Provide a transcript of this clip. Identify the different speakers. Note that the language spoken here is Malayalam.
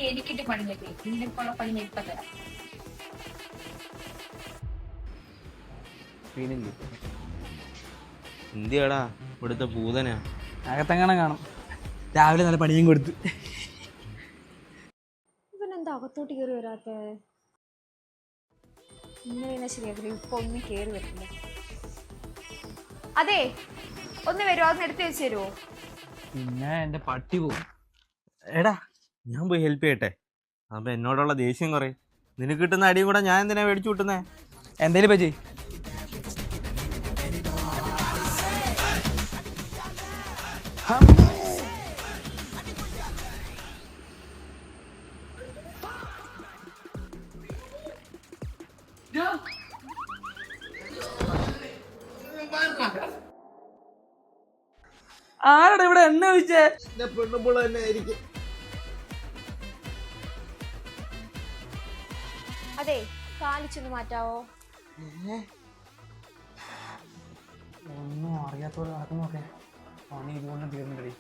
Speaker 1: എനിക്കിട്ട് പണി തരും, നിനക്കുള്ള പണി ഞാൻ ഇപ്പൊ തരാം.
Speaker 2: എന്തിയാടാ ഇവിടുത്തെ പൂതനാ?
Speaker 3: അകത്തെങ്ങനെ കാണും, രാവിലെ നല്ല പണിയും കൊടുത്ത്.
Speaker 1: ഇവനെന്താ അകത്തോട്ട് കയറി വരാത്ത? ഇങ്ങനെ ശരിയാക്കില്ല, ഇപ്പൊ ഒന്നും കയറി വരില്ല. അതെ, ഒന്ന് വരുമോ? അതൊന്ന് എടുത്ത് വെച്ച് തരുമോ?
Speaker 3: പിന്നെ എന്റെ പട്ടി പോകും.
Speaker 2: എടാ ഞാൻ പോയി ഹെൽപ്പ് ചെയ്യട്ടെ, അപ്പൊ എന്നോടുള്ള ദേഷ്യം കുറേ. നിനക്ക് കിട്ടുന്ന അടിയും കൂടെ ഞാൻ എന്തിനാ മേടിച്ചു കിട്ടുന്നേ?
Speaker 3: എന്തേലും പറ്റി ആരടാ ഇവിടെ എണ്ണ ഒഴിച്ചേ?
Speaker 2: പെണ്ണുമ്പോൾ തന്നെ ആയിരിക്കും.
Speaker 1: അതെ, കാലിച്ചൊന്ന് മാറ്റാവോ?
Speaker 3: ഒന്നും അറിയാത്തോടെ നടക്കുന്നൊക്കെ പണി ഇതുകൊണ്ട് തീർന്നിട്ടേ.